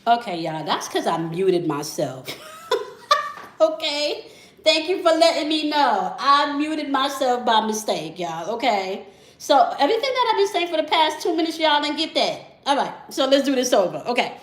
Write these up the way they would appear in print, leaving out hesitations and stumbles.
Okay, y'all, that's because I muted myself. Okay? Thank you for letting me know. I muted myself by mistake, y'all. Okay? So, everything that I've been saying for the past 2 minutes, y'all didn't get that. All right, so let's do this over. Okay.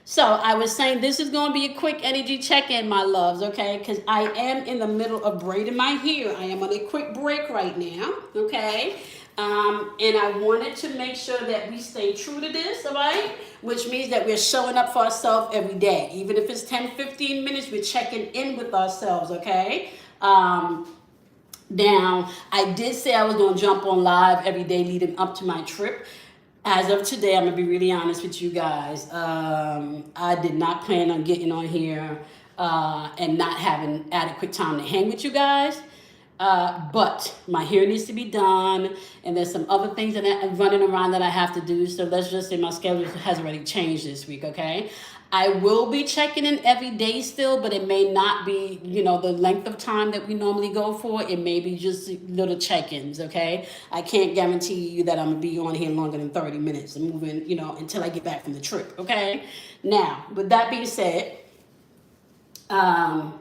So, I was saying this is going to be a quick energy check in, my loves, okay? Because I am in the middle of braiding my hair. I am on a quick break right now, okay? And I wanted to make sure that we stay true to this, all right? Which means that we're showing up for ourselves every day. Even if it's 10, 15 minutes, we're checking in with ourselves, okay? Now, I did say I was going to jump on live every day leading up to my trip. As of today, I'm going to be really honest with you guys. I did not plan on getting on here and not having adequate time to hang with you guys. But my hair needs to be done, and there's some other things that I'm running around that I have to do. So let's just say my schedule has already changed this week, okay? I will be checking in every day still, but it may not be, the length of time that we normally go for. It may be just little check-ins, okay? I can't guarantee you that I'm going to be on here longer than 30 minutes and moving, until I get back from the trip, okay? Now, with that being said, um,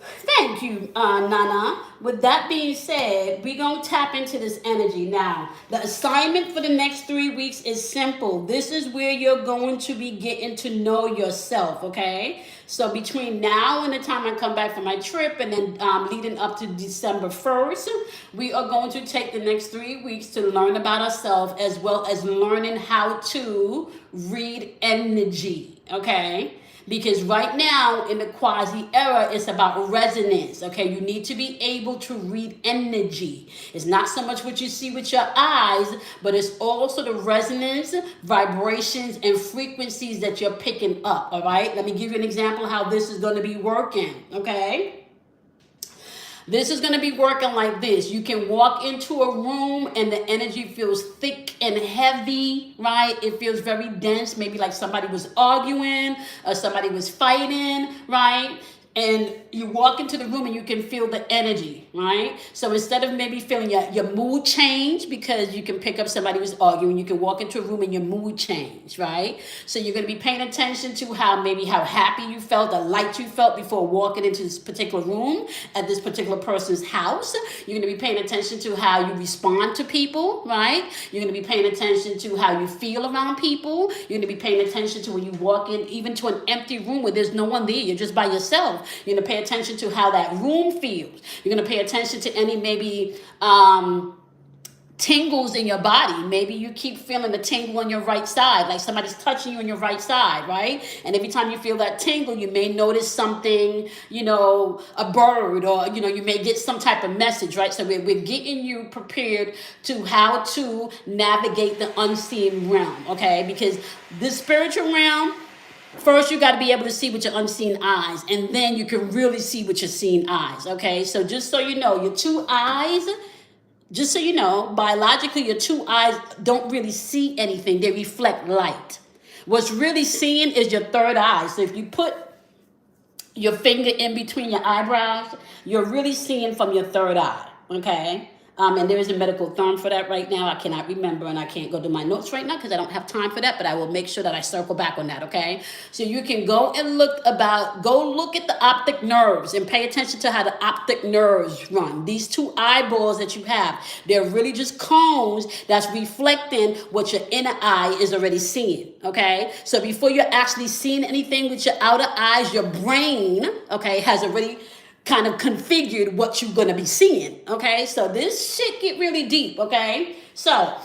thank you, Nana. With that being said, we're going to tap into this energy. Now, the assignment for the next 3 weeks is simple. This is where you're going to be getting to know yourself, okay? So between now and the time I come back from my trip and then leading up to December 1st, we are going to take the next 3 weeks to learn about ourselves as well as learning how to read energy, okay? Because right now in the quasi era, it's about resonance. Okay, you need to be able to read energy. It's not so much what you see with your eyes, but it's also the resonance, vibrations, and frequencies that you're picking up. All right, let me give you an example how this is going to be working. Okay. This is going to be working like this. You can walk into a room and the energy feels thick and heavy, right? It feels very dense, maybe like somebody was arguing or somebody was fighting, right? And you walk into the room and you can feel the energy, right? So instead of maybe feeling your mood change, because you can pick up somebody who's arguing, you can walk into a room and your mood change, right? So you're going to be paying attention to how happy you felt, the light you felt before walking into this particular room at this particular person's house. You're going to be paying attention to how you respond to people, right? You're going to be paying attention to how you feel around people. You're going to be paying attention to when you walk in, even to an empty room where there's no one there, you're just by yourself. You're going to pay attention to how that room feels. You're going to pay attention to any maybe tingles in your body. Maybe you keep feeling the tingle on your right side, like somebody's touching you on your right side, right? And every time you feel that tingle, you may notice something, a bird, or, you may get some type of message, right? So we're getting you prepared to how to navigate the unseen realm, okay? Because the spiritual realm, first, you got to be able to see with your unseen eyes, and then you can really see with your seen eyes, okay? So just so you know, your two eyes, just so you know, biologically, your two eyes don't really see anything. They reflect light. What's really seen is your third eye. So if you put your finger in between your eyebrows, you're really seeing from your third eye, okay? And there is a medical term for that right now. I cannot remember, and I can't go to my notes right now because I don't have time for that, but I will make sure that I circle back on that, okay? So you can go look at the optic nerves and pay attention to how the optic nerves run. These two eyeballs that you have, they're really just cones that's reflecting what your inner eye is already seeing, okay? So before you're actually seeing anything with your outer eyes, your brain, okay, has already kind of configured what you're going to be seeing, okay? So this shit get really deep, okay? So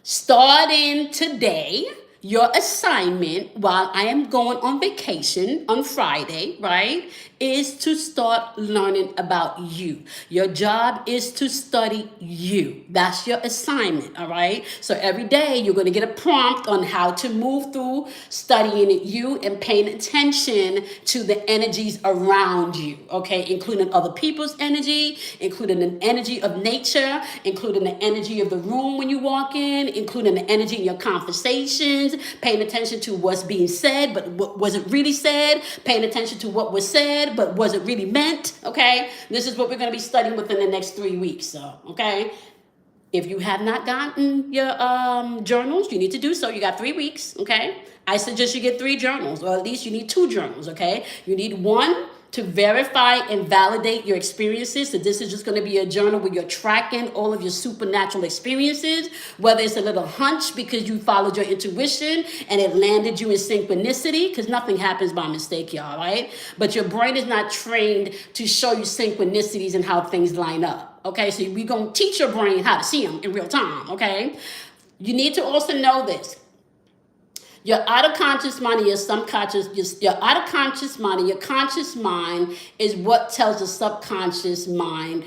starting today, your assignment while I am going on vacation on Friday, right, is to start learning about you. Your job is to study you. That's your assignment, all right? So every day you're going to get a prompt on how to move through studying you and paying attention to the energies around you, okay? Including other people's energy, including the energy of nature, including the energy of the room when you walk in, including the energy in your conversations, paying attention to what's being said, but what wasn't really said, paying attention to what was said, but was it really meant, okay? This is what we're going to be studying within the next 3 weeks, so, okay? If you have not gotten your journals, you need to do so. You got 3 weeks, okay? I suggest you get 3 journals, or at least you need 2 journals, okay? You need one to verify and validate your experiences. So this is just going to be a journal where you're tracking all of your supernatural experiences, whether it's a little hunch because you followed your intuition and it landed you in synchronicity, because nothing happens by mistake, y'all, right? But your brain is not trained to show you synchronicities and how things line up. Okay, so we're going to teach your brain how to see them in real time, okay? You need to also know this. Your outer conscious mind and your subconscious, your outer conscious mind and your conscious mind is what tells the subconscious mind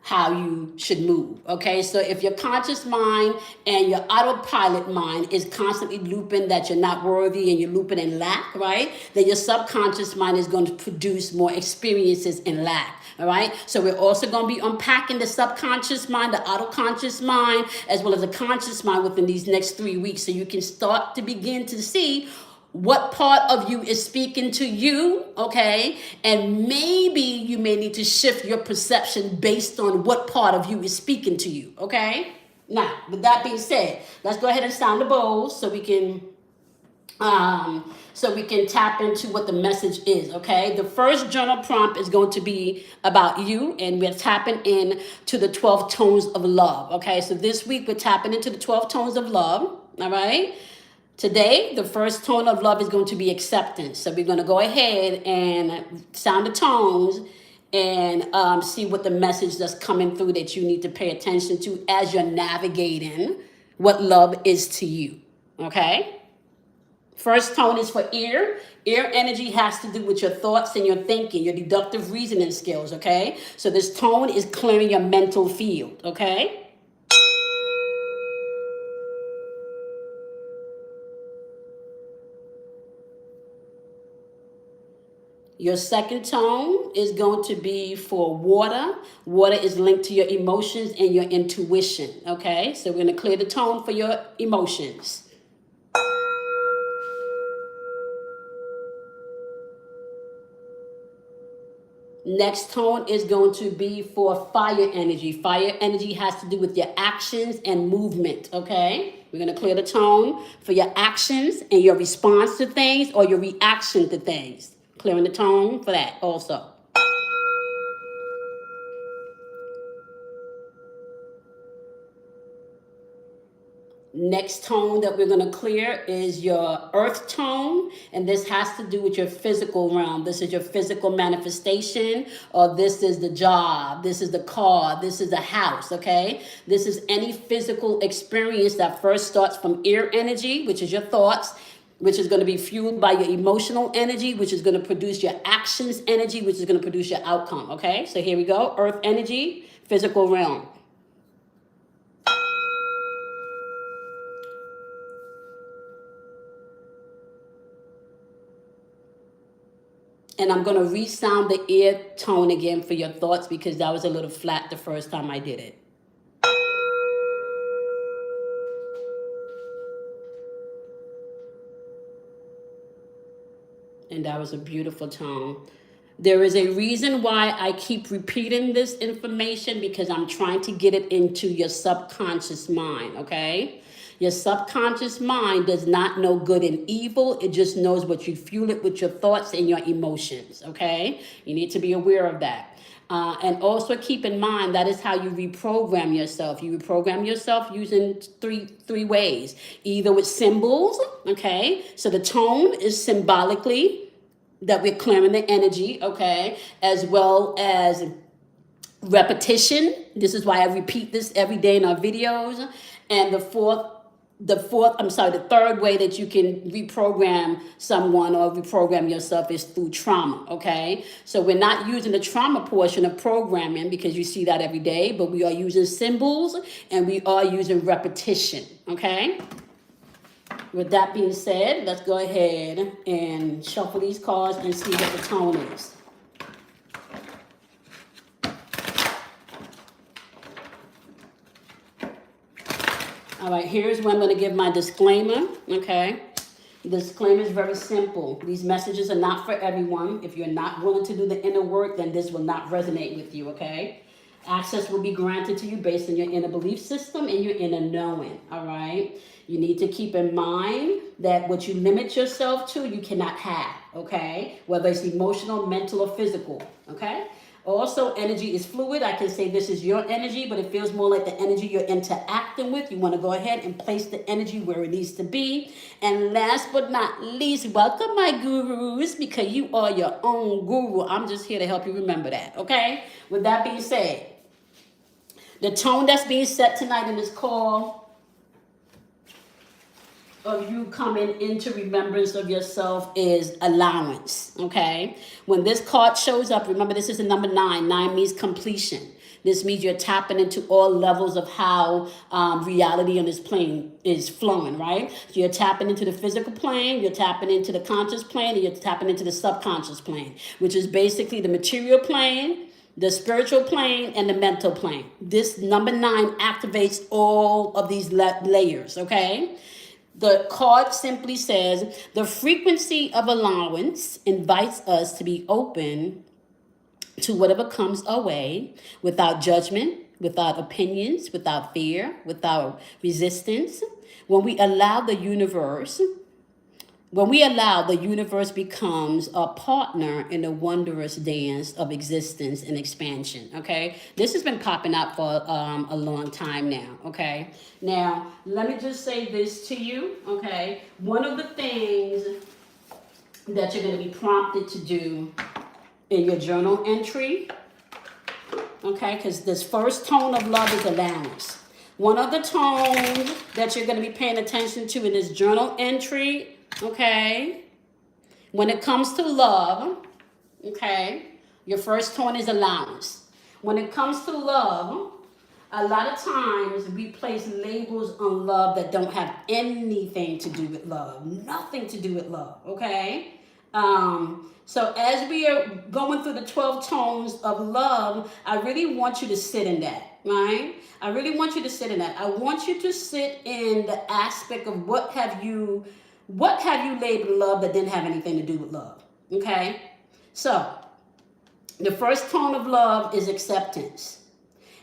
how you should move, okay? So if your conscious mind and your autopilot mind is constantly looping that you're not worthy and you're looping in lack, right? Then your subconscious mind is going to produce more experiences in lack. All right. So we're also going to be unpacking the subconscious mind, the autoconscious mind, as well as the conscious mind within these next 3 weeks. So you can start to begin to see what part of you is speaking to you. Okay. And maybe you may need to shift your perception based on what part of you is speaking to you. Okay. Now, with that being said, let's go ahead and sound the bowls so we can tap into what the message is, okay? The first journal prompt is going to be about you, and we're tapping in to the 12 tones of love, okay? So this week we're tapping into the 12 tones of love, all right? Today, the first tone of love is going to be acceptance. So we're going to go ahead and sound the tones and see what the message that's coming through that you need to pay attention to as you're navigating what love is to you, okay? First tone is for ear. Ear energy has to do with your thoughts and your thinking, your deductive reasoning skills, okay? So this tone is clearing your mental field, okay? Your second tone is going to be for water. Water is linked to your emotions and your intuition, okay? So we're going to clear the tone for your emotions. Next tone is going to be for fire energy. Fire energy has to do with your actions and movement, okay? We're going to clear the tone for your actions and your response to things or your reaction to things. Clearing the tone for that also. Next tone that we're going to clear is your earth tone, and this has to do with your physical realm. This is your physical manifestation, or this is the job, this is the car, this is the house, okay? This is any physical experience that first starts from ear energy, which is your thoughts, which is going to be fueled by your emotional energy, which is going to produce your actions energy, which is going to produce your outcome, okay? So here we go, earth energy, physical realm. And I'm going to resound the ear tone again for your thoughts because that was a little flat the first time I did it. And that was a beautiful tone. There is a reason why I keep repeating this information because I'm trying to get it into your subconscious mind, okay? Your subconscious mind does not know good and evil. It just knows what you fuel it with your thoughts and your emotions, okay? You need to be aware of that. And also keep in mind that is how you reprogram yourself. You reprogram yourself using three ways. Either with symbols, okay? So the tone is symbolically that we're clearing the energy, okay? As well as repetition. This is why I repeat this every day in our videos. And the third way that you can reprogram someone or reprogram yourself is through trauma, okay? So we're not using the trauma portion of programming because you see that every day, but we are using symbols and we are using repetition, okay? With that being said, let's go ahead and shuffle these cards and see what the tone is. All right, here's where I'm going to give my disclaimer, okay? The disclaimer is very simple. These messages are not for everyone. If you're not willing to do the inner work, then this will not resonate with you, okay? Access will be granted to you based on your inner belief system and your inner knowing, all right? You need to keep in mind that what you limit yourself to, you cannot have, okay? Whether it's emotional, mental, or physical, okay? Also, energy is fluid. I can say this is your energy, but it feels more like the energy you're interacting with. You want to go ahead and place the energy where it needs to be. And last but not least, welcome my gurus, because you are your own guru. I'm just here to help you remember that, okay? With that being said, the tone that's being set tonight in this call of you coming into remembrance of yourself is allowance, okay? When this card shows up, remember this is the number 9. 9 means completion. This means you're tapping into all levels of how reality on this plane is flowing, right? So you're tapping into the physical plane, you're tapping into the conscious plane, and you're tapping into the subconscious plane, which is basically the material plane, the spiritual plane, and the mental plane. This number 9 activates all of these layers, okay? The card simply says, the frequency of allowance invites us to be open to whatever comes our way without judgment, without opinions, without fear, without resistance. When we allow the universe becomes a partner in the wondrous dance of existence and expansion, okay? This has been popping up for a long time now, okay? Now, let me just say this to you, okay? One of the things that you're going to be prompted to do in your journal entry, okay, because this first tone of love is allowance. One of the tones that you're going to be paying attention to in this journal entry, okay, when it comes to love, okay, your first tone is allowance. When it comes to love, a lot of times we place labels on love that don't have anything to do with love, nothing to do with love, okay? So as we are going through the 12 tones of love, I really want you to sit in that, right? I really want you to sit in that. I want you to sit in the aspect of what have you labeled love that didn't have anything to do with love, okay? So the first tone of love is acceptance.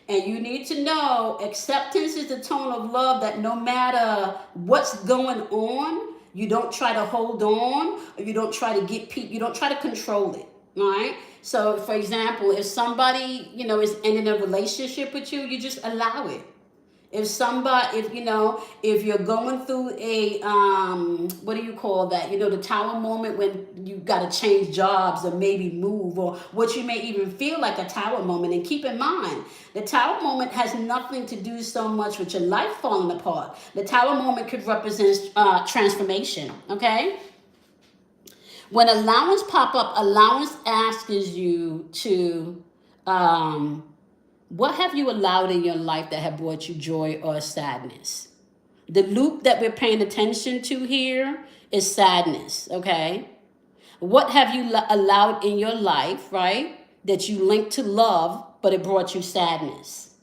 And you need to know acceptance is the tone of love that no matter what's going on, you don't try to hold on, or you don't try to get people, you don't try to control it, all right? So, for example, if somebody, is ending a relationship with you, you just allow it. If you're going through a, what do you call that? The tower moment when you got to change jobs or maybe move, or what you may even feel like a tower moment. And keep in mind, the tower moment has nothing to do so much with your life falling apart. The tower moment could represent transformation, okay? When allowance pop up, allowance asks you to, what have you allowed in your life that have brought you joy or sadness? The loop that we're paying attention to here is sadness, okay? What have you allowed in your life, right, that you linked to love, but it brought you sadness?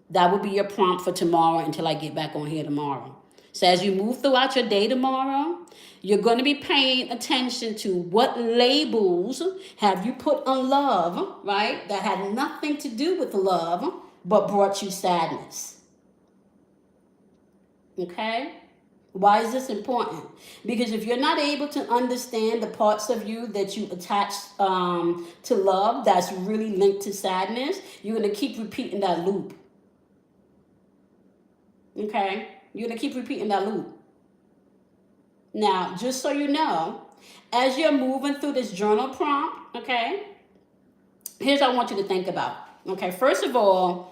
That will be your prompt for tomorrow until I get back on here tomorrow. So as you move throughout your day tomorrow, you're going to be paying attention to what labels have you put on love, right, that had nothing to do with love, but brought you sadness. Okay? Why is this important? Because if you're not able to understand the parts of you that you attach to love that's really linked to sadness, you're going to keep repeating that loop. Okay? You're going to keep repeating that loop. Now, just so you know, as you're moving through this journal prompt, okay, here's what I want you to think about. Okay, first of all,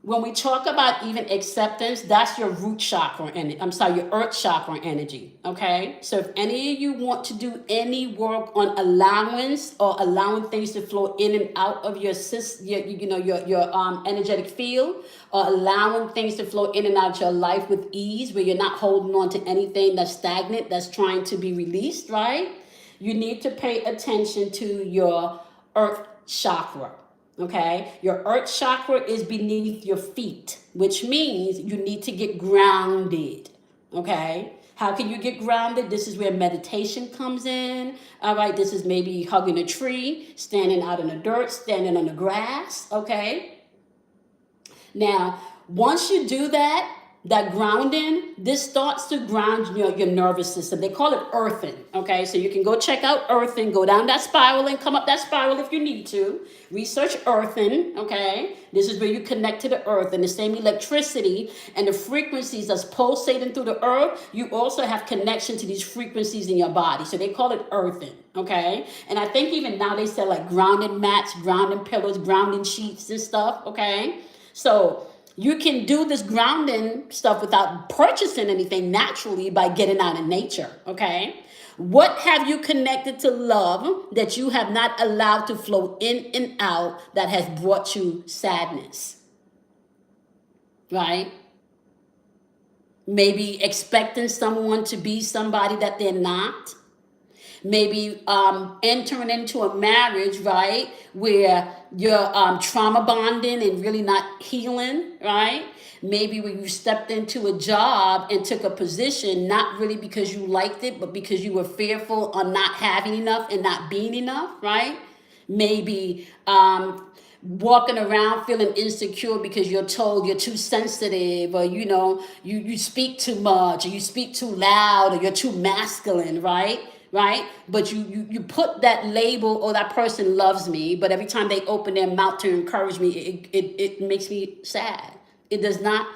when we talk about even acceptance, that's your root chakra energy. Your earth chakra energy. Okay, so if any of you want to do any work on allowance or allowing things to flow in and out of your energetic field, or allowing things to flow in and out of your life with ease, where you're not holding on to anything that's stagnant, that's trying to be released, right? You need to pay attention to your earth chakra. Okay, your earth chakra is beneath your feet, which means you need to get grounded. Okay, How can you get grounded? This is where meditation comes in. All right, this is maybe hugging a tree, standing out in the dirt, standing on the grass. Okay. Now, once you do that, that grounding, this starts to ground your nervous system. They call it earthing. Okay, so you can go check out earthing, go down that spiral and come up that spiral if you need to. Research earthing. Okay, this is where you connect to the earth, and the same electricity and the frequencies that's pulsating through the earth. You also have connection to these frequencies in your body, so they call it earthing. Okay, and I think even now they sell like grounding mats, grounding pillows, grounding sheets and stuff. Okay. So you can do this grounding stuff without purchasing anything naturally by getting out in nature, okay? What have you connected to love that you have not allowed to flow in and out that has brought you sadness, right? Maybe expecting someone to be somebody that they're not. Maybe entering into a marriage, right, where you're trauma bonding and really not healing, right? Maybe when you stepped into a job and took a position, not really because you liked it, but because you were fearful of not having enough and not being enough, right? Maybe walking around feeling insecure because you're told you're too sensitive, or you speak too much, or you speak too loud, or you're too masculine, right? But you put that label, or that person loves me, but every time they open their mouth to encourage me, it makes me sad. It does not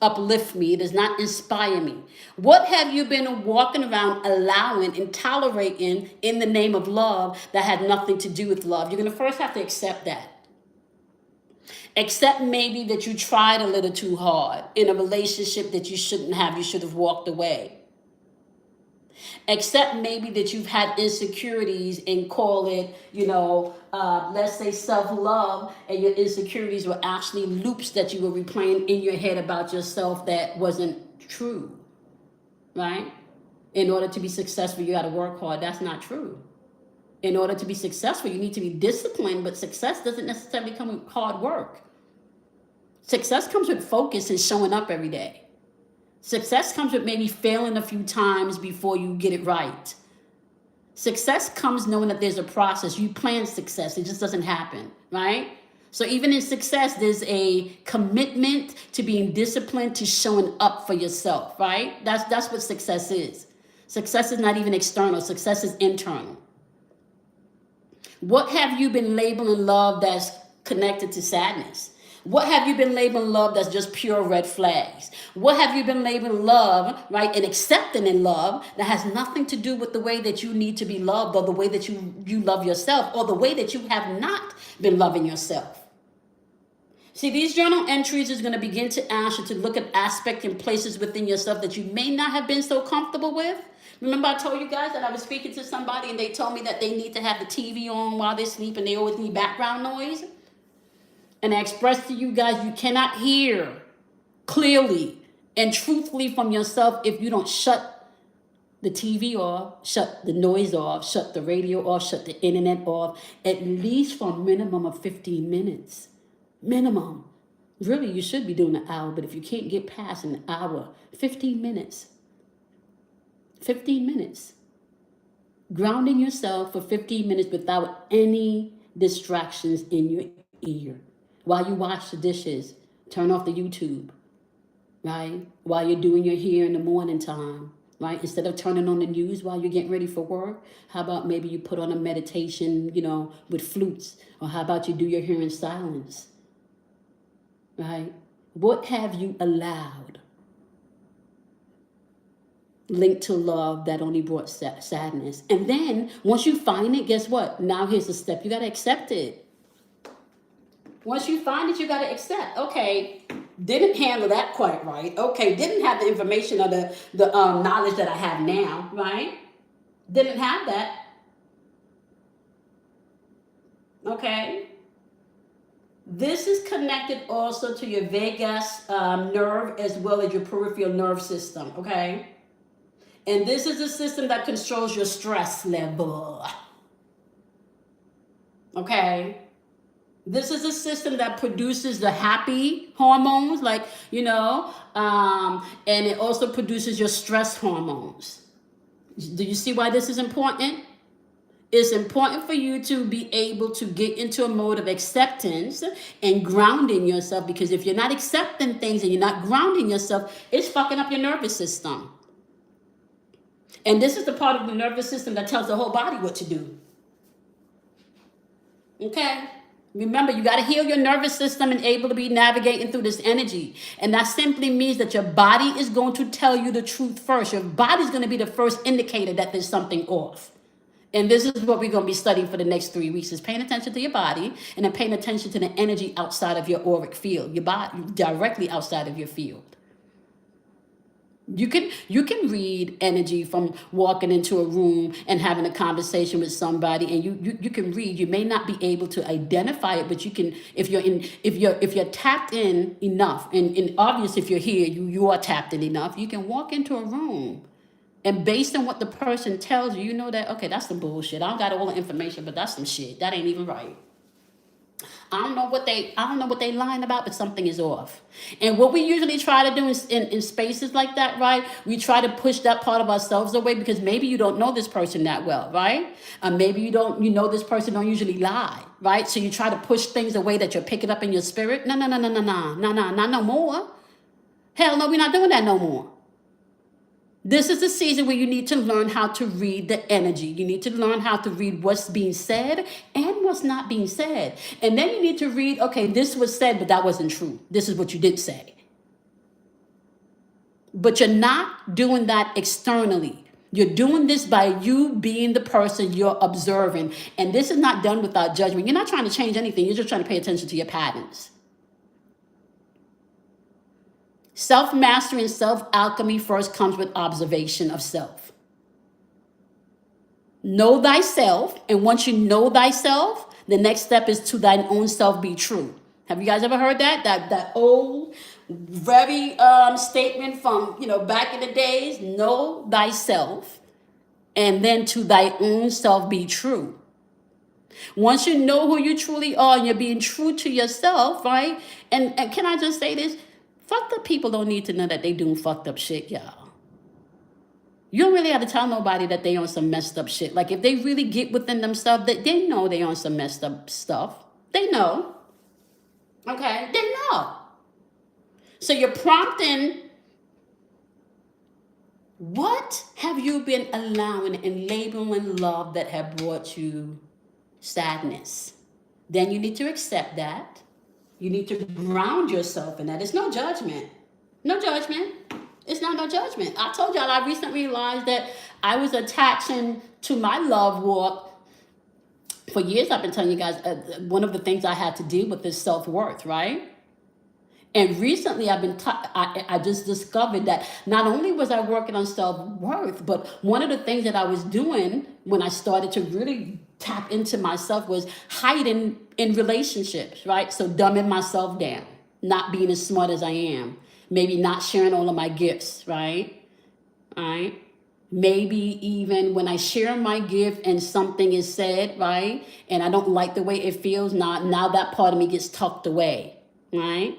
uplift me. It does not inspire me. What have you been walking around allowing and tolerating in the name of love that had nothing to do with love? You're going to first have to accept that. Accept maybe that you tried a little too hard in a relationship that you shouldn't have. You should have walked away. Accept maybe that you've had insecurities and call it, let's say self-love, and your insecurities were actually loops that you were replaying in your head about yourself that wasn't true, right? In order to be successful, you got to work hard. That's not true. In order to be successful, you need to be disciplined, but success doesn't necessarily come with hard work. Success comes with focus and showing up every day. Success comes with maybe failing a few times before you get it right. Success comes knowing that there's a process. You plan success. It just doesn't happen, right? So even in success, there's a commitment to being disciplined, to showing up for yourself, right? That's what success is. Success is not even external. Success is internal. What have you been labeling love that's connected to sadness? What have you been labeling love that's just pure red flags? What have you been labeling love, right, and accepting in love that has nothing to do with the way that you need to be loved, or the way that you love yourself, or the way that you have not been loving yourself? See, these journal entries is going to begin to ask you to look at aspects and places within yourself that you may not have been so comfortable with. Remember I told you guys that I was speaking to somebody and they told me that they need to have the TV on while they sleep and they always need background noise? And I express to you guys, you cannot hear clearly and truthfully from yourself if you don't shut the TV off, shut the noise off, shut the radio off, shut the internet off, at least for a minimum of 15 minutes. Minimum. Really, you should be doing an hour, but if you can't get past an hour, 15 minutes. 15 minutes. Grounding yourself for 15 minutes without any distractions in your ear. While you wash the dishes, turn off the YouTube, right? While you're doing your hair in the morning time, right? Instead of turning on the news while you're getting ready for work, how about maybe you put on a meditation, with flutes? Or how about you do your hair in silence, right? What have you allowed linked to love that only brought sadness? And then once you find it, guess what? Now here's the step. You got to accept it. Once you find it, you got to accept. Okay, didn't handle that quite right. Okay, didn't have the information or the knowledge that I have now, right? Didn't have that. Okay. This is connected also to your vagus nerve as well as your peripheral nerve system, okay? And this is a system that controls your stress level. Okay? This is a system that produces the happy hormones, like, and it also produces your stress hormones. Do you see why this is important? It's important for you to be able to get into a mode of acceptance and grounding yourself, because if you're not accepting things and you're not grounding yourself, it's fucking up your nervous system. And this is the part of the nervous system that tells the whole body what to do. Okay? Remember, you got to heal your nervous system and able to be navigating through this energy. And that simply means that your body is going to tell you the truth first. Your body's going to be the first indicator that there's something off. And this is what we're going to be studying for the next 3 weeks, is paying attention to your body and then paying attention to the energy outside of your auric field, your body directly outside of your field. You can read energy from walking into a room and having a conversation with somebody, and you can read. You may not be able to identify it, but you can, if you're tapped in enough, and obvious if you're here, you are tapped in enough, you can walk into a room, and based on what the person tells you, you know that, okay, that's some bullshit. I don't got all the information, but that's some shit. That ain't even right. I don't know what they lying about, but something is off. And what we usually try to do in spaces like that, right? We try to push that part of ourselves away, because maybe you don't know this person that well, right? Maybe you know this person don't usually lie, right? So you try to push things away that you're picking up in your spirit. No, not no more. Hell no, we're not doing that no more. This is the season where you need to learn how to read the energy. You need to learn how to read what's being said and what's not being said. And then you need to read, okay, this was said, but that wasn't true. This is what you did say. But you're not doing that externally. You're doing this by you being the person you're observing. And this is not done without judgment. You're not trying to change anything. You're just trying to pay attention to your patterns. Self-mastery and self-alchemy first comes with observation of self. Know thyself, and once you know thyself, the next step is to thine own self be true. Have you guys ever heard that? That old, very statement from, back in the days? Know thyself, and then to thy own self be true. Once you know who you truly are and you're being true to yourself, right? And can I just say this? Fucked up people don't need to know that they doing fucked up shit, y'all. You don't really have to tell nobody that they on some messed up shit. Like, if they really get within themselves, they know they on some messed up stuff. They know. Okay? They know. So you're prompting, what have you been allowing and labeling love that have brought you sadness? Then you need to accept that. You need to ground yourself in that. It's no judgment. No judgment. It's not no judgment. I told y'all I recently realized that I was attaching to my love walk. For years I've been telling you guys, one of the things I had to deal with is self-worth, right? And recently I just discovered that not only was I working on self-worth, but one of the things that I was doing when I started to really tap into myself was hiding in relationships, right? So dumbing myself down, not being as smart as I am, maybe not sharing all of my gifts, right? All right. Maybe even when I share my gift and something is said, right? And I don't like the way it feels, now that part of me gets tucked away, right?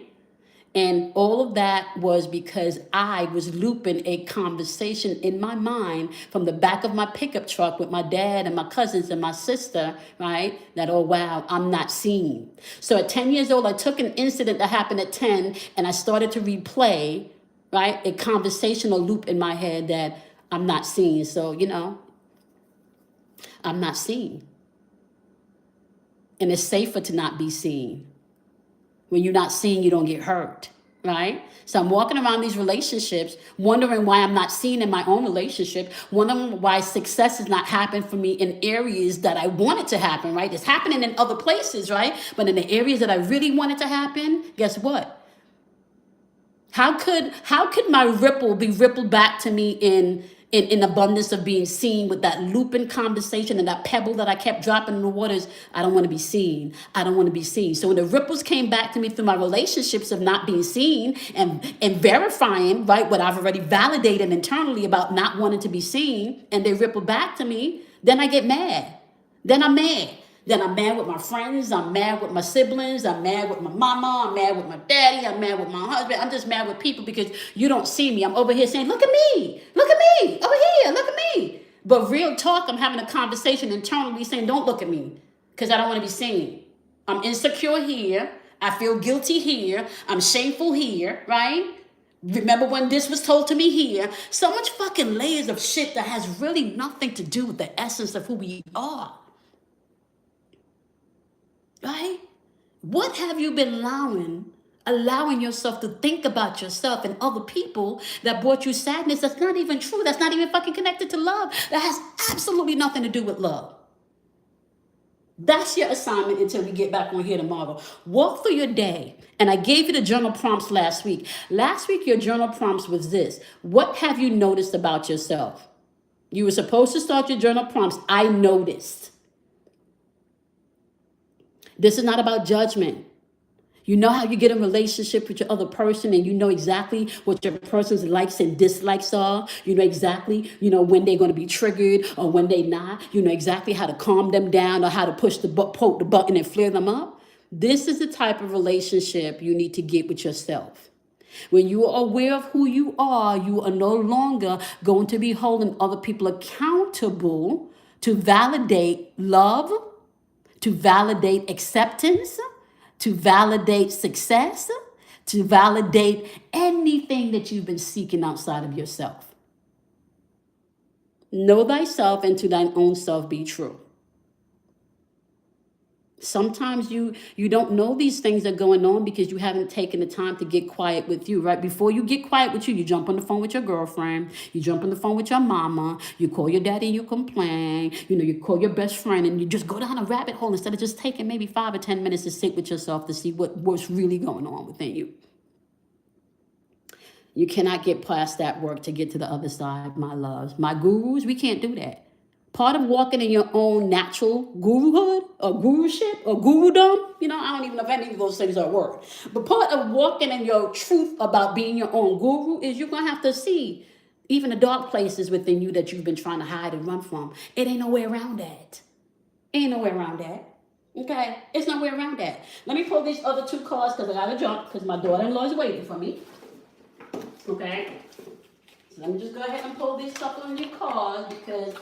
And all of that was because I was looping a conversation in my mind from the back of my pickup truck with my dad and my cousins and my sister, right? That, oh, wow, I'm not seen. So at 10 years old, I took an incident that happened at 10 and I started to replay, right? A conversational loop in my head that I'm not seen. So, I'm not seen. And it's safer to not be seen. When you're not seen, you don't get hurt, right? So I'm walking around these relationships, wondering why I'm not seen in my own relationship, wondering why success is not happening for me in areas that I want it to happen, right? It's happening in other places, right? But in the areas that I really want it to happen, guess what? How could my ripple be rippled back to me in abundance of being seen with that looping conversation and that pebble that I kept dropping in the waters? I don't want to be seen. I don't want to be seen. So when the ripples came back to me through my relationships of not being seen and verifying, right, what I've already validated internally about not wanting to be seen, and they ripple back to me, then I get mad. Then I'm mad. Then I'm mad with my friends. I'm mad with my siblings. I'm mad with my mama. I'm mad with my daddy. I'm mad with my husband. I'm just mad with people because you don't see me. I'm over here saying, look at me. Look at me. Over here. Look at me. But real talk, I'm having a conversation internally saying, don't look at me because I don't want to be seen. I'm insecure here. I feel guilty here. I'm shameful here, right? Remember when this was told to me here? So much fucking layers of shit that has really nothing to do with the essence of who we are. Right? What have you been allowing yourself to think about yourself and other people that brought you sadness that's not even true, that's not even fucking connected to love, that has absolutely nothing to do with love? That's your assignment until we get back on here tomorrow. Walk through your day. And I gave you the journal prompts last week. Last week, your journal prompts was this. What have you noticed about yourself? You were supposed to start your journal prompts. I noticed. This is not about judgment. You know how you get in a relationship with your other person and you know exactly what your person's likes and dislikes are. You know exactly, when they're going to be triggered or when they're not. You know exactly how to calm them down or how to poke the button and flare them up. This is the type of relationship you need to get with yourself. When you are aware of who you are no longer going to be holding other people accountable to validate love, to validate acceptance, to validate success, to validate anything that you've been seeking outside of yourself. Know thyself and to thine own self be true. Sometimes you don't know these things are going on because you haven't taken the time to get quiet with you, right? Before you get quiet with you jump on the phone with your girlfriend, you jump on the phone with your mama, you call your daddy and you complain, you call your best friend and you just go down a rabbit hole instead of just taking maybe 5 or 10 minutes to sit with yourself to see what's really going on within you. You cannot get past that work to get to the other side, my loves. My gurus, we can't do that. Part of walking in your own natural guruhood or guruship or gurudom, I don't even know if any of those things are a word. But part of walking in your truth about being your own guru is you're going to have to see even the dark places within you that you've been trying to hide and run from. It ain't no way around that. Ain't no way around that. Okay? It's no way around that. Let me pull these other 2 cards because I got to jump because my daughter-in-law is waiting for me. Okay? So let me just go ahead and pull these couple of new cards because...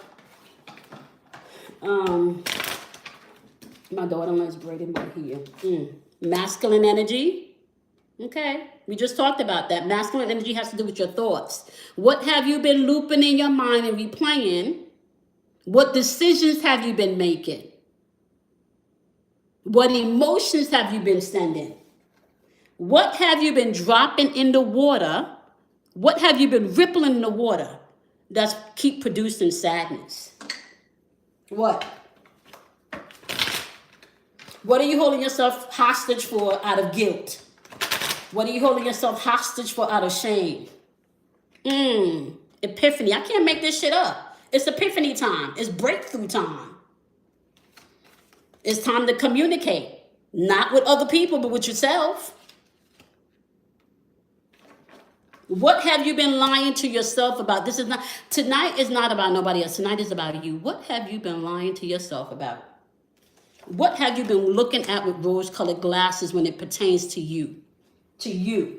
my daughter-in-law is braiding right here. Masculine energy. Okay. We just talked about that. Masculine energy has to do with your thoughts. What have you been looping in your mind and replaying? What decisions have you been making? What emotions have you been sending? What have you been dropping in the water? What have you been rippling in the water that's keep producing sadness? What? What are you holding yourself hostage for out of guilt? What are you holding yourself hostage for out of shame? Epiphany. I can't make this shit up. It's epiphany time. It's breakthrough time. It's time to communicate. Not with other people, but with yourself. What have you been lying to yourself about? Tonight is not about nobody else. Tonight is about you. What have you been lying to yourself about? What have you been looking at with rose-colored glasses when it pertains to you? To you.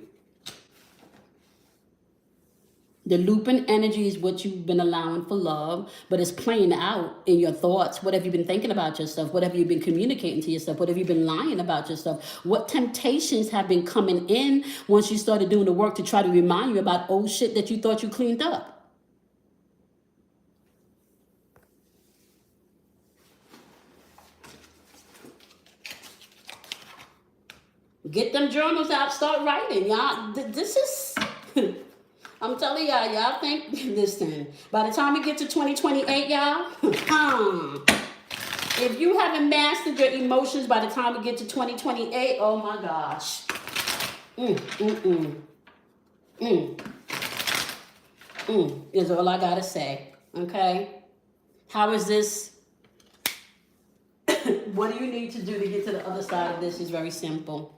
The looping energy is what you've been allowing for love, but it's playing out in your thoughts. What have you been thinking about yourself? What have you been communicating to yourself? What have you been lying about yourself? What temptations have been coming in once you started doing the work to try to remind you about old shit that you thought you cleaned up? Get them journals out, start writing, y'all. This is... I'm telling y'all think, listen, by the time we get to 2028, y'all, if you haven't mastered your emotions by the time we get to 2028, oh my gosh. Is all I gotta say, okay? How is this? What do you need to do to get to the other side of this is very simple.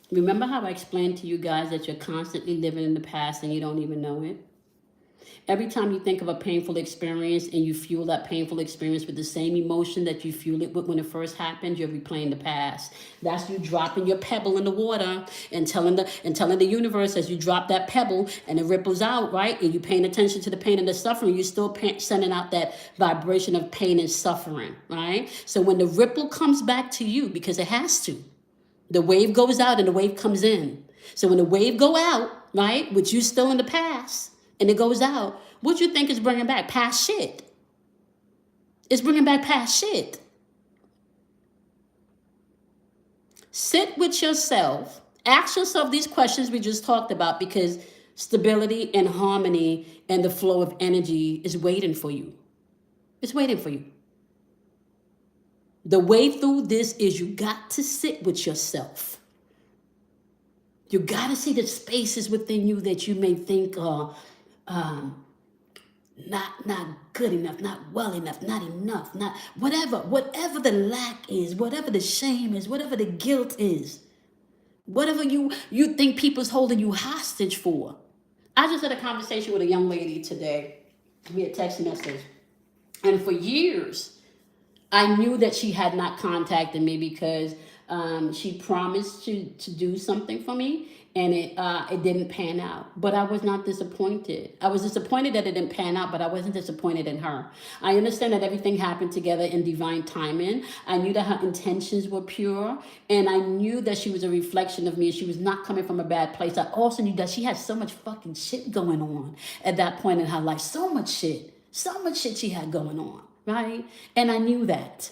Remember how I explained to you guys that you're constantly living in the past and you don't even know it? Every time you think of a painful experience and you fuel that painful experience with the same emotion that you fueled it with when it first happened, you're replaying the past. That's you dropping your pebble in the water and telling the universe as you drop that pebble and it ripples out, right? And you paying attention to the pain and the suffering, you're still sending out that vibration of pain and suffering, right? So when the ripple comes back to you, because it has to, the wave goes out and the wave comes in. So when the wave go out, right, which you still in the past, and it goes out, what you think is bringing back? Past shit. It's bringing back past shit. Sit with yourself. Ask yourself these questions we just talked about, because stability and harmony and the flow of energy is waiting for you. It's waiting for you. The way through this is you got to sit with yourself. You got to see the spaces within you that you may think are not good enough, not well enough, not enough, not whatever the lack is, whatever the shame is, whatever the guilt is, whatever you think people's holding you hostage for. I just had a conversation with a young lady today via text message, and for years I knew that she had not contacted me because she promised to do something for me, and it didn't pan out. But I was not disappointed. I was disappointed that it didn't pan out, but I wasn't disappointed in her. I understand that everything happened together in divine timing. I knew that her intentions were pure, and I knew that she was a reflection of me. She was not coming from a bad place. I also knew that she had so much fucking shit going on at that point in her life. So much shit she had going on, right? And I knew that.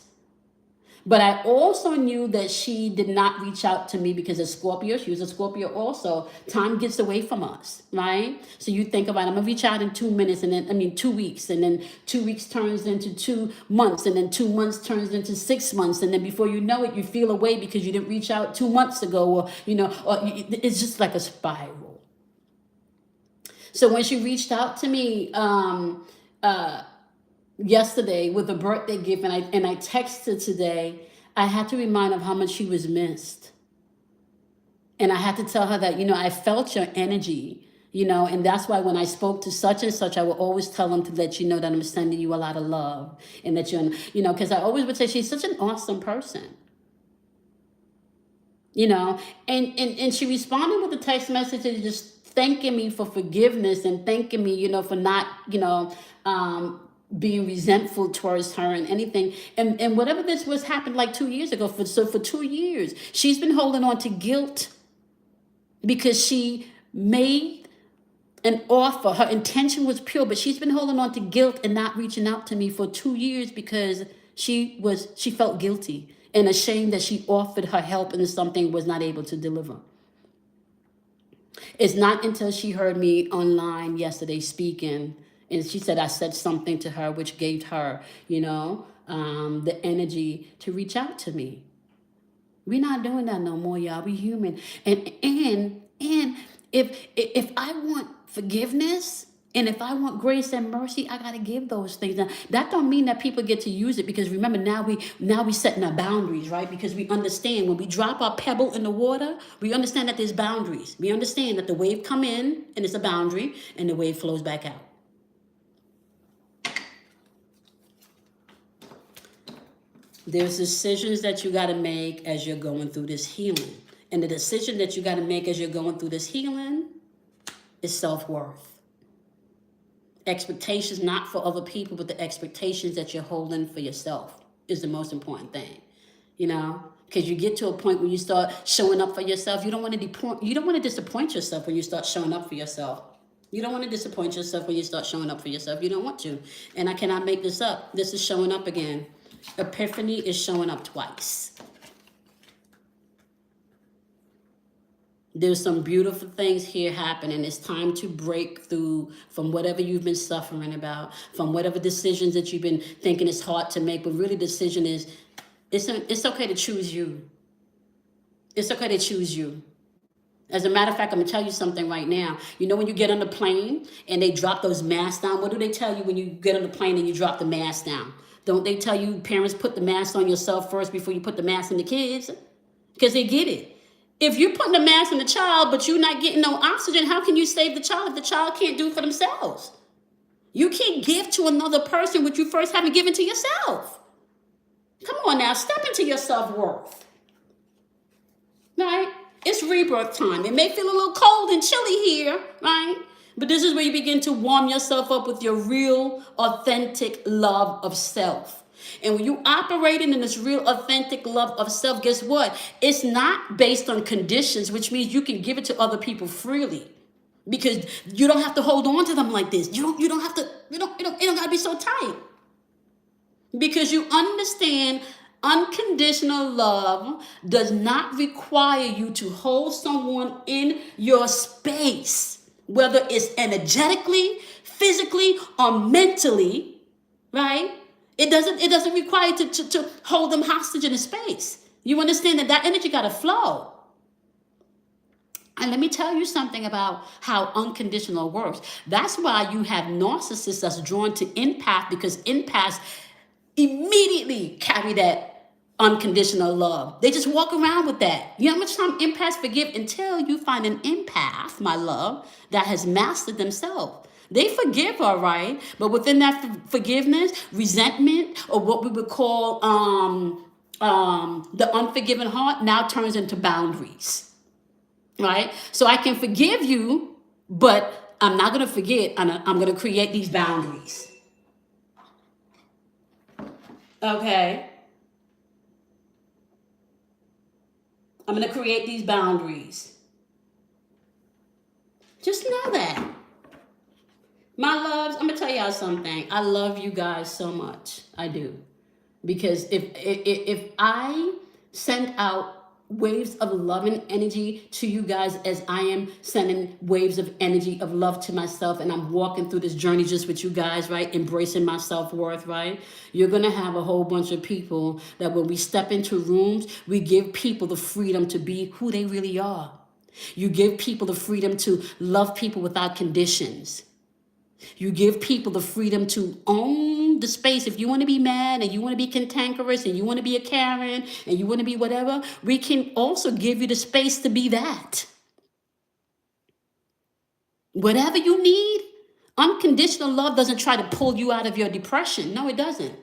But I also knew that she did not reach out to me because as Scorpio, she was a Scorpio also. Time gets away from us, right? So you think about, I'm going to reach out in 2 minutes, and then, 2 weeks, and then 2 weeks turns into 2 months, and then 2 months turns into 6 months. And then before you know it, you feel away because you didn't reach out 2 months ago, or it's just like a spiral. So when she reached out to me, yesterday with a birthday gift, and I texted today, I had to remind her of how much she was missed. And I had to tell her that, I felt your energy, and that's why when I spoke to such and such, I would always tell them to let you know that I'm sending you a lot of love, and that because I always would say she's such an awesome person. And she responded with a text message and just thanking me for forgiveness and thanking me, for not, being resentful towards her and anything. And whatever this was happened like 2 years ago. So for 2 years, she's been holding on to guilt because she made an offer. Her intention was pure, but she's been holding on to guilt and not reaching out to me for 2 years because she felt guilty and ashamed that she offered her help and something was not able to deliver. It's not until she heard me online yesterday speaking, and she said I said something to her which gave her, the energy to reach out to me. We're not doing that no more, y'all. We human. And if I want forgiveness and if I want grace and mercy, I gotta give those things. Now, that don't mean that people get to use it, because remember, now we setting our boundaries, right? Because we understand when we drop our pebble in the water, we understand that there's boundaries. We understand that the wave come in and it's a boundary, and the wave flows back out. There's decisions that you got to make as you're going through this healing. And the decision that you got to make as you're going through this healing is self-worth. Expectations not for other people, but the expectations that you're holding for yourself is the most important thing. Because you get to a point where you start showing up for yourself. You don't want to disappoint yourself when you start showing up for yourself. You don't want to disappoint yourself when you start showing up for yourself. You don't want to. And I cannot make this up. This is showing up again. Epiphany is showing up twice. There's some beautiful things here happening. It's time to break through from whatever you've been suffering about, from whatever decisions that you've been thinking is hard to make. But really, the decision is, it's okay to choose you. It's okay to choose you. As a matter of fact, I'm going to tell you something right now. When you get on the plane and they drop those masks down, what do they tell you when you get on the plane and you drop the mask down? Don't they tell you, parents, put the mask on yourself first before you put the mask on the kids? Because they get it. If you're putting a mask on the child, but you're not getting no oxygen, how can you save the child if the child can't do it for themselves? You can't give to another person what you first haven't given to yourself. Come on now, step into your self-worth. Right? It's rebirth time. It may feel a little cold and chilly here, right? But this is where you begin to warm yourself up with your real, authentic love of self. And when you operating in this real, authentic love of self, guess what? It's not based on conditions, which means you can give it to other people freely. Because you don't have to hold on to them like this. You don't have to, it don't gotta be so tight. Because you understand unconditional love does not require you to hold someone in your space, whether it's energetically, physically, or mentally, right? It doesn't require you to hold them hostage in a space. You understand that energy gotta flow. And let me tell you something about how unconditional works. That's why you have narcissists that's drawn to empath, because empaths immediately carry that unconditional love. They just walk around with that. You know how much time empaths forgive until you find an empath, my love, that has mastered themselves. They forgive, all right, but within that forgiveness, resentment, or what we would call the unforgiving heart, now turns into boundaries. Right? So I can forgive you, but I'm not going to forget. I'm going to create these boundaries. Okay? I'm going to create these boundaries. Just know that. My loves, I'm going to tell y'all something. I love you guys so much. I do. Because if I send out waves of love and energy to you guys as I am sending waves of energy of love to myself, and I'm walking through this journey just with you guys, right? Embracing my self-worth, right? You're going to have a whole bunch of people that when we step into rooms, we give people the freedom to be who they really are. You give people the freedom to love people without conditions. You give people the freedom to own the space. If you want to be mad and you want to be cantankerous and you want to be a Karen and you want to be whatever, we can also give you the space to be that. Whatever you need, unconditional love doesn't try to pull you out of your depression. No, it doesn't.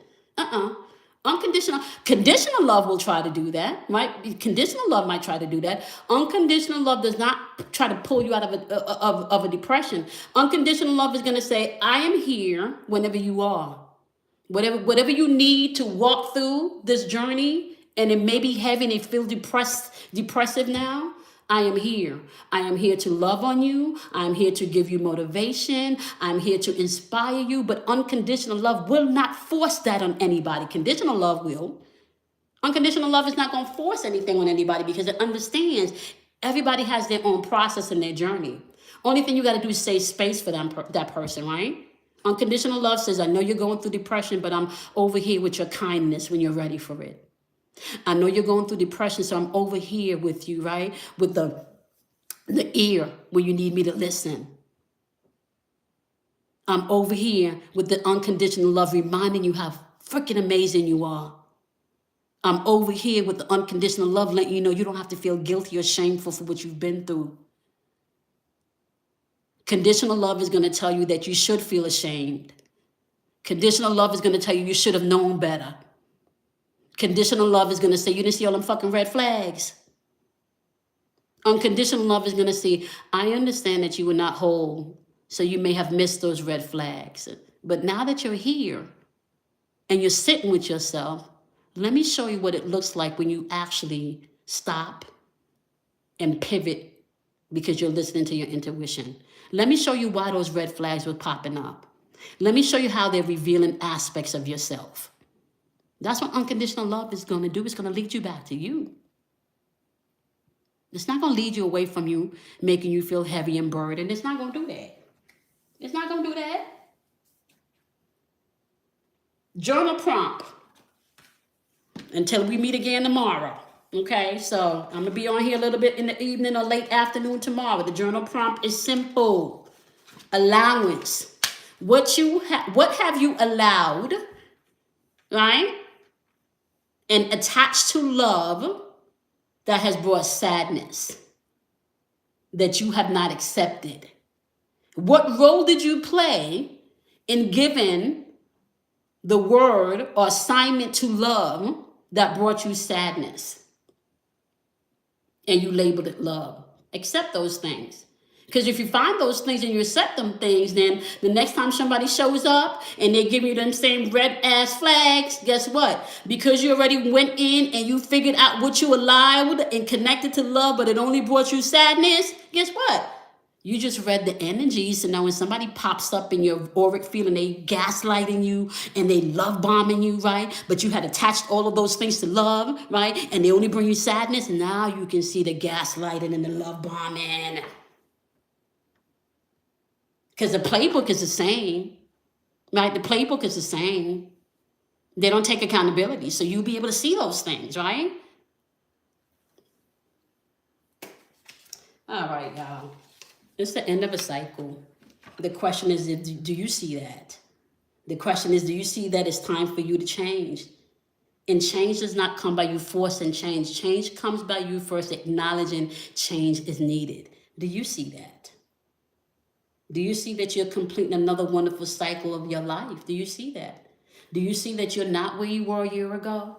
Conditional love will try to do that, right? Conditional love might try to do that. Unconditional love does not try to pull you out of a depression. Unconditional love is going to say, I am here whenever you are. Whatever you need to walk through this journey, and it may be heavy and it feels depressive now, I am here. I am here to love on you. I am here to give you motivation. I'm here to inspire you. But unconditional love will not force that on anybody. Conditional love will. Unconditional love is not going to force anything on anybody because it understands everybody has their own process in their journey. Only thing you got to do is save space for that person, right? Unconditional love says, I know you're going through depression, but I'm over here with your kindness when you're ready for it. I know you're going through depression, so I'm over here with you, right? With the ear where you need me to listen. I'm over here with the unconditional love, reminding you how freaking amazing you are. I'm over here with the unconditional love, letting you know you don't have to feel guilty or shameful for what you've been through. Conditional love is going to tell you that you should feel ashamed. Conditional love is going to tell you should have known better. Conditional love is going to say, you didn't see all them fucking red flags. Unconditional love is going to say, I understand that you were not whole, so you may have missed those red flags. But now that you're here and you're sitting with yourself, let me show you what it looks like when you actually stop and pivot because you're listening to your intuition. Let me show you why those red flags were popping up. Let me show you how they're revealing aspects of yourself. That's what unconditional love is going to do. It's going to lead you back to you. It's not going to lead you away from you, making you feel heavy and burdened. It's not going to do that. It's not going to do that. Journal prompt. Until we meet again tomorrow. Okay, so I'm going to be on here a little bit in the evening or late afternoon tomorrow. The journal prompt is simple. Allowance. What have you allowed, right? And attached to love that has brought sadness that you have not accepted? What role did you play in giving the word or assignment to love that brought you sadness, and you labeled it love. Accept those things. Because if you find those things and you accept them things, then the next time somebody shows up and they give you them same red ass flags, guess what? Because you already went in and you figured out what you allowed and connected to love, but it only brought you sadness, guess what? You just read the energies. So now when somebody pops up in your auric field and they gaslighting you and they love bombing you, right? But you had attached all of those things to love, right? And they only bring you sadness. Now you can see the gaslighting and the love bombing. Because the playbook is the same, right? The playbook is the same. They don't take accountability. So you'll be able to see those things, right? All right, y'all. It's the end of a cycle. The question is, do you see that? The question is, do you see that it's time for you to change? And change does not come by you forcing change. Change comes by you first acknowledging change is needed. Do you see that? Do you see that you're completing another wonderful cycle of your life? Do you see that? Do you see that you're not where you were a year ago?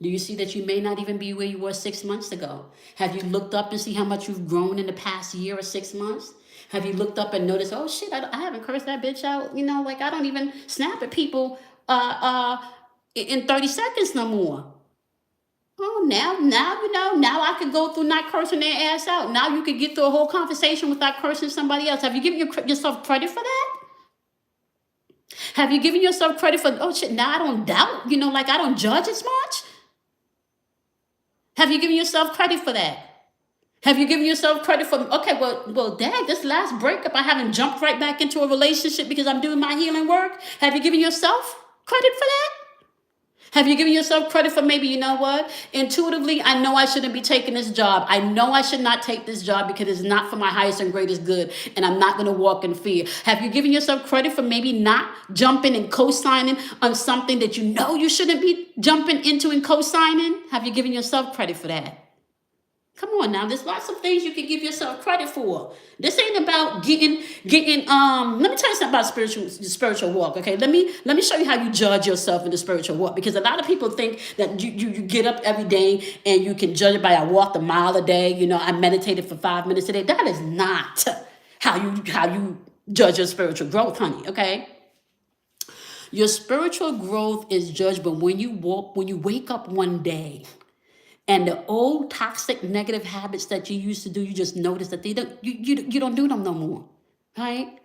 Do you see that you may not even be where you were 6 months ago? Have you looked up and see how much you've grown in the past year or 6 months? Have you looked up and noticed, oh shit, I haven't cursed that bitch out. You know, like I don't even snap at people in 30 seconds no more. Oh, now, you know, now I could go through not cursing their ass out. Now you could get through a whole conversation without cursing somebody else. Have you given yourself credit for that? Have you given yourself credit for, oh shit, now I don't doubt, you know, like I don't judge as much? Have you given yourself credit for that? Have you given yourself credit for, okay, well, dad, this last breakup, I haven't jumped right back into a relationship because I'm doing my healing work. Have you given yourself credit for that? Have you given yourself credit for maybe, you know what? Intuitively, I know I shouldn't be taking this job. I know I should not take this job because it's not for my highest and greatest good, and I'm not going to walk in fear. Have you given yourself credit for maybe not jumping and co-signing on something that you know you shouldn't be jumping into and co-signing? Have you given yourself credit for that? Come on now, there's lots of things you can give yourself credit for. This ain't about getting let me tell you something about spiritual walk, okay? Let me show you how you judge yourself in the spiritual walk, because a lot of people think that you get up every day and you can judge it by I walked a mile a day, you know, I meditated for 5 minutes a day. That is not how you judge your spiritual growth, honey, okay? Your spiritual growth is judged, but when you wake up one day, and the old toxic negative habits that you used to do, you just notice that you don't do them no more, right?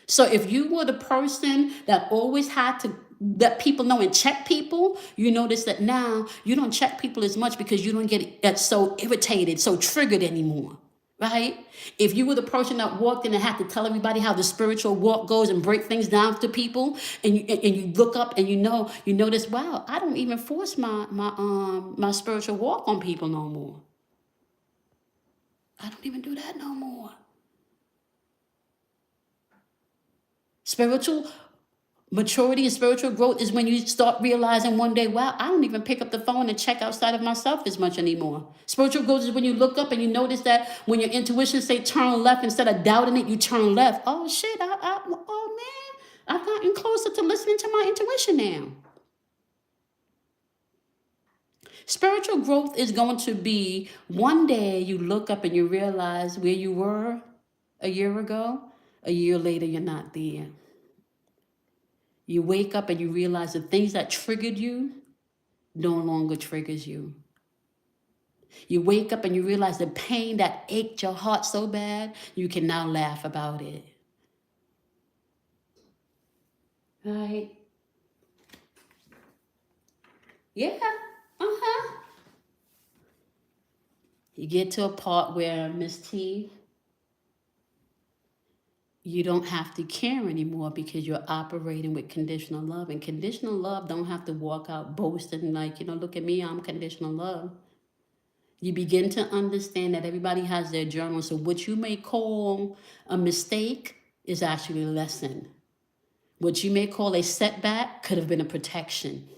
So if you were the person that always had to let people know and check people, you notice that now you don't check people as much because you don't get so irritated, so triggered anymore, right? If you were the person that walked in and had to tell everybody how the spiritual walk goes and break things down to people, and you look up and you notice, wow, I don't even force my spiritual walk on people no more. I don't even do that no more. Spiritual maturity and spiritual growth is when you start realizing one day, wow, I don't even pick up the phone and check outside of myself as much anymore. Spiritual growth is when you look up and you notice that when your intuition say turn left, instead of doubting it, you turn left. Oh shit, oh man, I've gotten closer to listening to my intuition now. Spiritual growth is going to be one day you look up and you realize where you were a year ago. A year later, you're not there. You wake up and you realize the things that triggered you no longer triggers you. You wake up and you realize the pain that ached your heart so bad, you can now laugh about it. Right? Yeah. You get to a part where, Miss T, you don't have to care anymore because you're operating with conditional love. And conditional love don't have to walk out boasting like, look at me, I'm conditional love. You begin to understand that everybody has their journal. So what you may call a mistake is actually a lesson. What you may call a setback could have been a protection.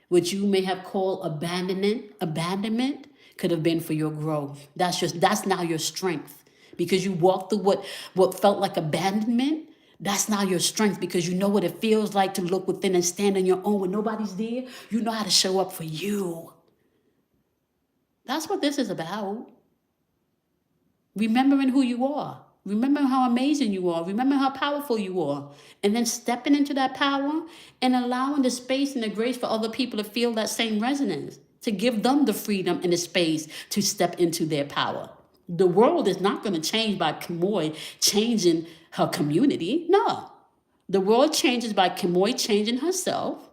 What you may have called abandonment could have been for your growth. That's now your strength. Because you walked through what felt like abandonment, That's now your strength because you know what it feels like to look within and stand on your own when nobody's there. You know how to show up for you. That's what this is about. Remembering who you are. Remembering how amazing you are. Remembering how powerful you are. And then stepping into that power and allowing the space and the grace for other people to feel that same resonance. To give them the freedom and the space to step into their power. The world is not going to change by Kimoy changing her community. No. The world changes by Kimoy changing herself.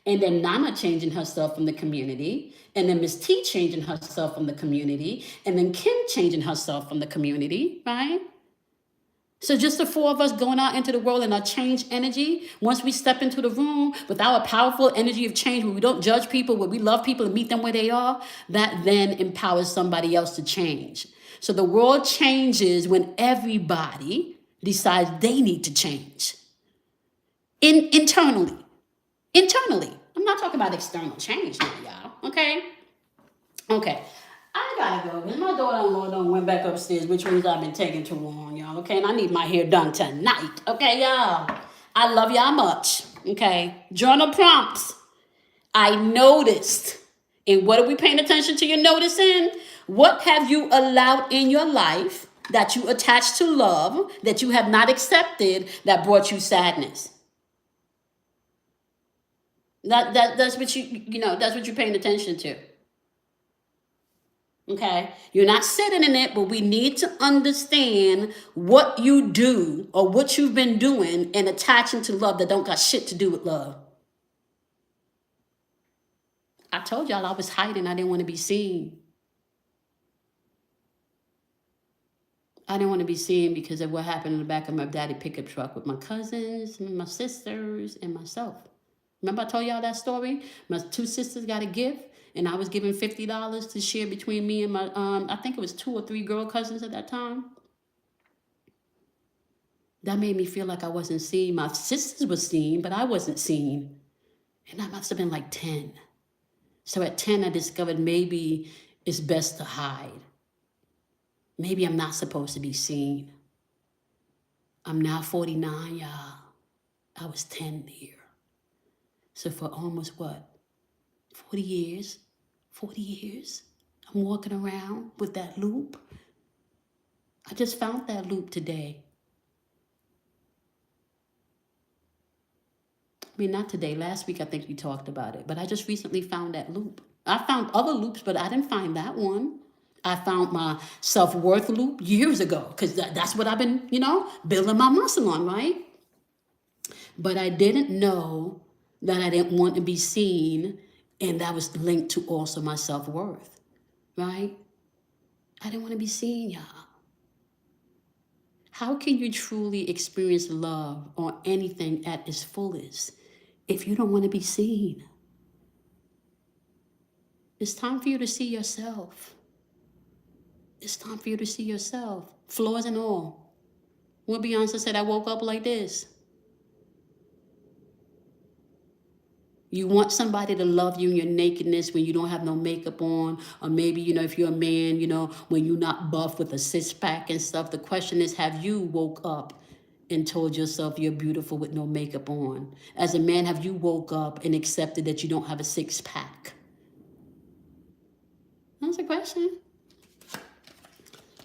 And then Nana changing herself from the community. And then Miss T changing herself from the community. And then Kim changing herself from the community, right? So just the four of us going out into the world in our change energy, once we step into the room with our powerful energy of change, where we don't judge people, where we love people and meet them where they are, that then empowers somebody else to change. So the world changes when everybody decides they need to change. Internally. I'm not talking about external change now, y'all. Okay. I gotta go because my daughter-in-law done went back upstairs, which means I've been taking too long, y'all. Okay, and I need my hair done tonight. Okay, y'all. I love y'all much. Okay. Journal prompts. I noticed. And what are we paying attention to your noticing? What have you allowed in your life that you attached to love, that you have not accepted, that brought you sadness? That's what that's what you're paying attention to. Okay, you're not sitting in it, but we need to understand what you do or what you've been doing and attaching to love that don't got shit to do with love. I told y'all I was hiding. I didn't want to be seen. I didn't want to be seen because of what happened in the back of my daddy pickup truck with my cousins, my sisters, and myself. Remember I told y'all that story? My two sisters got a gift. And I was given $50 to share between me and my, I think it was 2 or 3 girl cousins at that time. That made me feel like I wasn't seen. My sisters were seen, but I wasn't seen. And I must have been like 10. So at 10, I discovered maybe it's best to hide. Maybe I'm not supposed to be seen. I'm now 49, y'all. I was 10 here. So for almost what? 40 years, I'm walking around with that loop. I just found that loop today. I mean, not today, last week I think we talked about it, but I just recently found that loop. I found other loops, but I didn't find that one. I found my self-worth loop years ago, because that's what I've been, building my muscle on, right? But I didn't know that I didn't want to be seen. And that was linked to also my self-worth, right? I didn't want to be seen, y'all. How can you truly experience love or anything at its fullest if you don't want to be seen? It's time for you to see yourself. It's time for you to see yourself, flaws and all. When Beyonce said, I woke up like this. You want somebody to love you in your nakedness when you don't have no makeup on, or maybe, if you're a man, when you're not buff with a six-pack and stuff. The question is, have you woke up and told yourself you're beautiful with no makeup on? As a man, have you woke up and accepted that you don't have a six-pack? That's a question.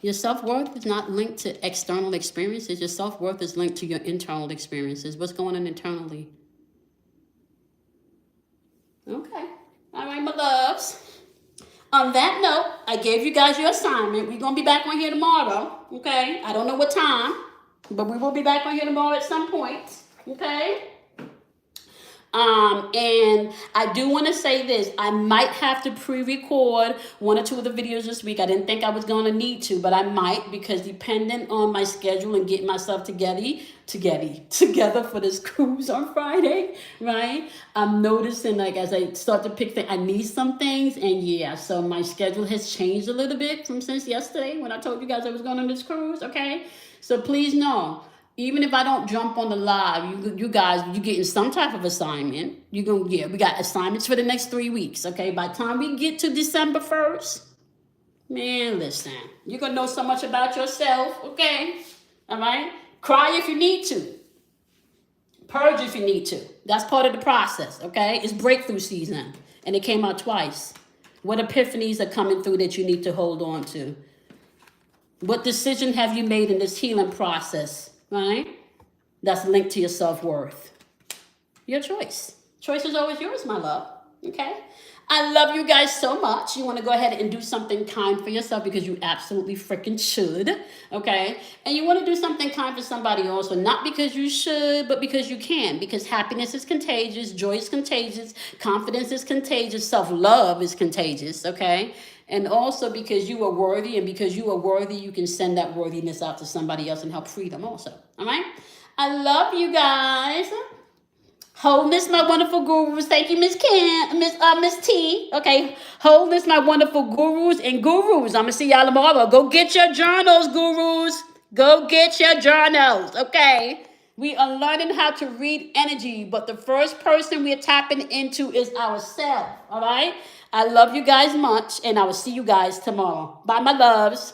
Your self-worth is not linked to external experiences. Your self-worth is linked to your internal experiences. What's going on internally? Okay. All right, my loves. On that note, I gave you guys your assignment. We're going to be back on here tomorrow. Okay. I don't know what time, but we will be back on here tomorrow at some point. Okay. And I do want to say this. I might have to pre-record 1 or 2 of the videos this week. I didn't think I was going to need to, but I might, because depending on my schedule and getting myself together for this cruise on Friday, right? I'm noticing, as I start to pick things, I need some things, and so my schedule has changed a little bit since yesterday when I told you guys I was going on this cruise, okay? So please know, even if I don't jump on the live, you guys, you getting some type of assignment. We got assignments for the next 3 weeks, okay? By the time we get to December 1st, man, listen, you're going to know so much about yourself, okay? All right? Cry if you need to. Purge if you need to. That's part of the process, okay? It's breakthrough season, and it came out twice. What epiphanies are coming through that you need to hold on to? What decision have you made in this healing process, right? That's linked to your self-worth. Your choice. Choice is always yours, my love, okay? I love you guys so much. You want to go ahead and do something kind for yourself because you absolutely freaking should, okay? And you want to do something kind for somebody also, not because you should, but because you can. Because happiness is contagious, joy is contagious, confidence is contagious, self-love is contagious, okay? And also because you are worthy, and because you are worthy, you can send that worthiness out to somebody else and help free them also, all right? I love you guys. Wholeness, my wonderful gurus. Thank you, Miss T. Okay, wholeness, my wonderful gurus and gurus. I'm gonna see y'all tomorrow. Go get your journals, gurus. Go get your journals. Okay, we are learning how to read energy, but the first person we are tapping into is ourselves. All right. I love you guys much, and I will see you guys tomorrow. Bye, my loves.